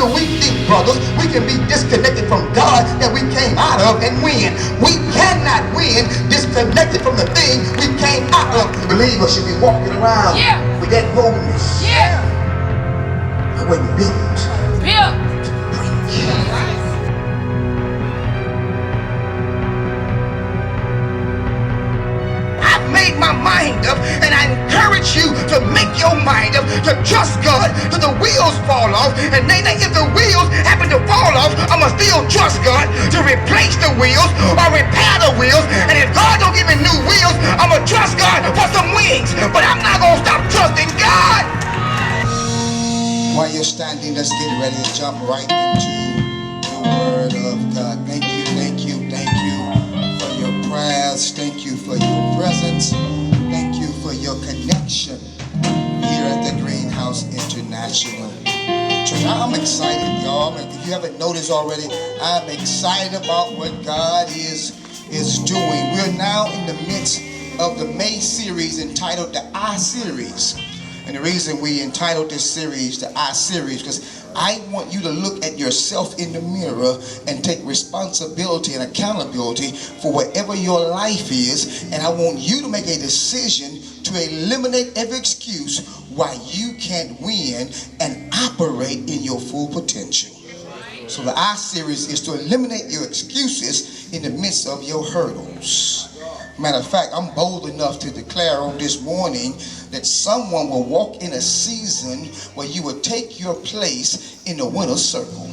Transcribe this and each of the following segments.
do we think, brothers, we can be disconnected from God that we came out of and win? We cannot win disconnected from the thing we came out of. Believers should be walking around with that boldness. I wasn't built to preach. Made my mind up, and I encourage you to make your mind up to trust God till the wheels fall off. And then if the wheels happen to fall off, I'ma still trust God to replace the wheels or repair the wheels. And if God don't give me new wheels, I'ma trust God for some wings. But I'm not gonna stop trusting God. While you're standing, let's get ready to jump right into the Word of God. Thank you, thank you, thank you for your prayers. Thank you for your presence. Thank you for your connection here at the Greenhouse International Church. I'm excited, y'all. If you haven't noticed already, I'm excited about what God is doing. We're now in the midst of the May series entitled the I Series. And the reason we entitled this series the I Series, because I want you to look at yourself in the mirror and take responsibility and accountability for whatever your life is. And I want you to make a decision to eliminate every excuse why you can't win and operate in your full potential. So the I Series is to eliminate your excuses in the midst of your hurdles. Matter of fact, I'm bold enough to declare on this morning that someone will walk in a season where you will take your place in the winner's circle.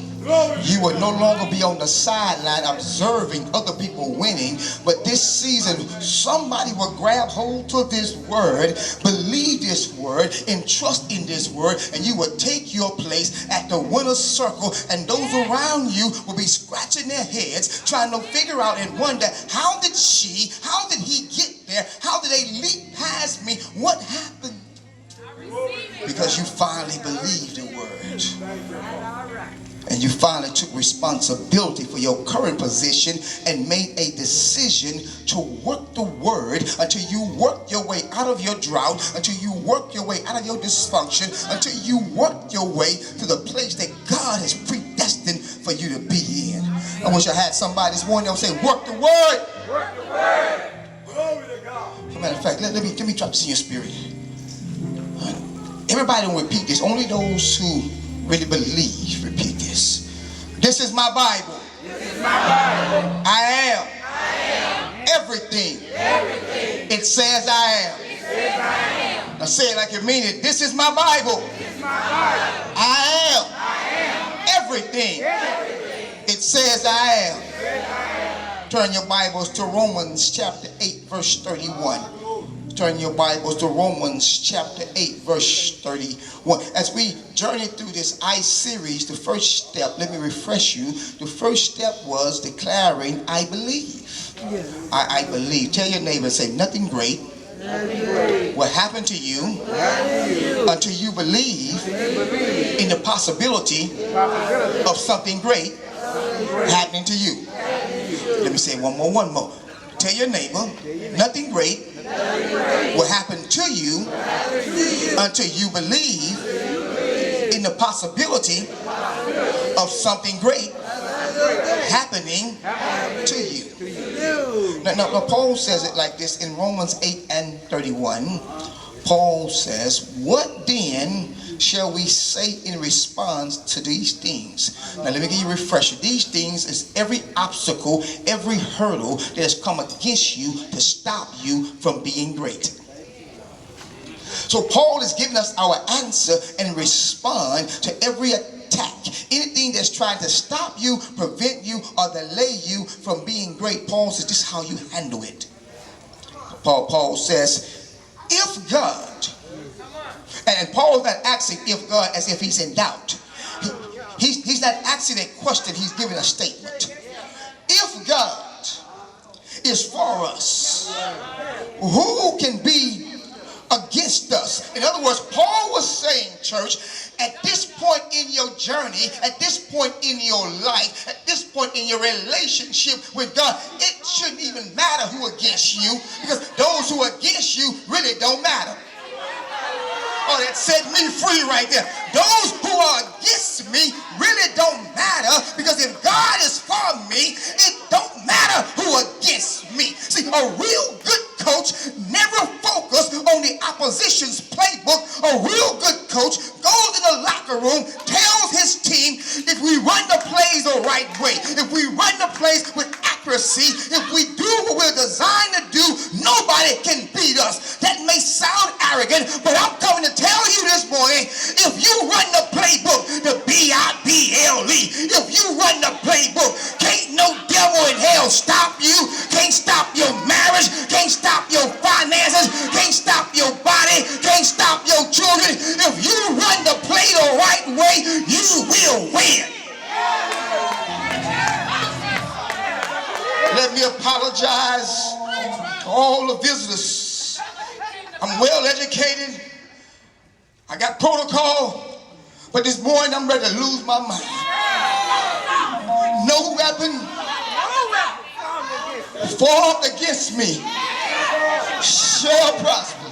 You will no longer be on the sideline observing other people winning, but this season somebody will grab hold to this word, believe this word, and trust in this word, and you will take your place at the winner's circle, and those around you will be scratching their heads trying to figure out and wonder, how did he get there? How did they leap past me? What happened? Because you finally believed the word. And you finally took responsibility for your current position and made a decision to work the word until you work your way out of your drought, until you work your way out of your dysfunction, until you work your way to the place that God has predestined for you to be in. I wish I had somebody this morning that would say, work the word. Work the word. Glory to God. As a matter of fact, let me drop this in your spirit. Everybody don't repeat this. Only those who really believe repeat this. This is my Bible. This is my Bible. I am everything it says I am. Now say it like you mean it. This is my Bible. This is my Bible. I am everything it says I am. Turn your Bibles to Romans chapter 8 verse 31. Turn your Bibles to Romans chapter 8 verse 31. As we journey through this I series, the first step, let me refresh you. The first step was declaring I believe. I believe. Tell your neighbor, say, nothing great will happen to you until you believe in the possibility of something great happening to you. Let me say one more. Tell your neighbor, nothing great will happen to you until you believe in the possibility of something great happening to you. Now, Paul says it like this in Romans 8 and 31. Paul says, what then shall we say in response to these things? Now let me give you a refresher. These things is every obstacle, every hurdle that has come against you to stop you from being great. So Paul is giving us our answer and respond to every attack. Anything that's trying to stop you, prevent you, or delay you from being great. Paul says this is how you handle it. Paul says, if God, and Paul is not asking if God as if he's in doubt. He's not asking a question, he's giving a statement. If God is for us, who can be against us? In other words, Paul was saying, church, at this point in your journey, at this point in your life, at this point in your relationship with God, it shouldn't even matter who against you, because those who are against you really don't matter. power that set me free right there. Those who are against me really don't matter, because if God is for me, it don't matter who against me. See, a real good coach never focuses on the opposition's playbook. A real good coach goes in the locker room, tells his team, if we run the plays the right way, if we run the plays with accuracy, if we do what we're designed to do, nobody can beat us. That may sound arrogant, but I'm coming to tell you this morning, if you run the playbook, the B-I-B-L-E, if you run the playbook, can't no devil in hell stop you, can't stop your marriage, can't stop your finances, can't stop your body, can't stop your children. If you run the play the right way, you will win. Let me apologize to all the visitors. I'm well educated. I got protocol, but this morning I'm ready to lose my mind. No weapon formed against me shall prosper.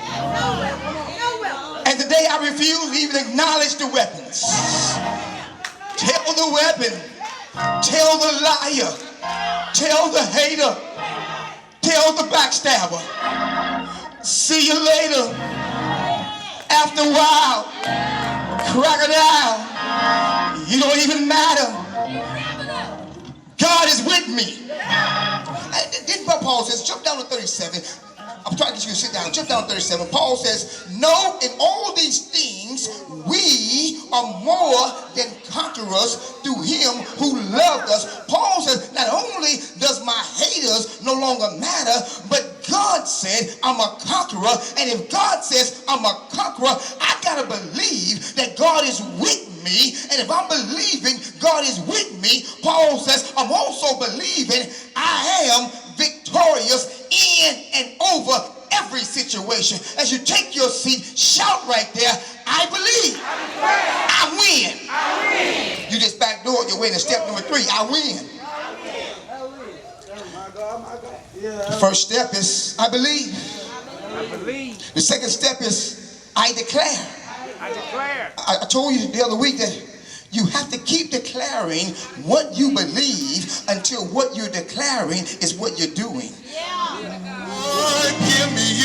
And today I refuse to even acknowledge the weapons. Tell the weapon, tell the liar, tell the hater, tell the backstabber, see you later. After a while, crocodile, you don't even matter. God is with me. Then Paul says, jump down to 37. I'm trying to get you to sit down. Jump down to 37. Paul says, no, in all these things, we are more than conquerors through him who loved us. Paul says, not only does my haters no longer matter, but God said I'm a conqueror. And if God says I'm a conqueror, I got to believe that God is with me. And if I'm believing God is with me, Paul says I'm also believing I am victorious in and over every situation. As you take your seat, shout right there, I believe. I win. I win. You just backdoored your way into step number 3. I win. The first step is I believe. I believe. The second step is I declare. I declare. I told you the other week that you have to keep declaring what you believe until what you're declaring is what you're doing. Yeah. Give me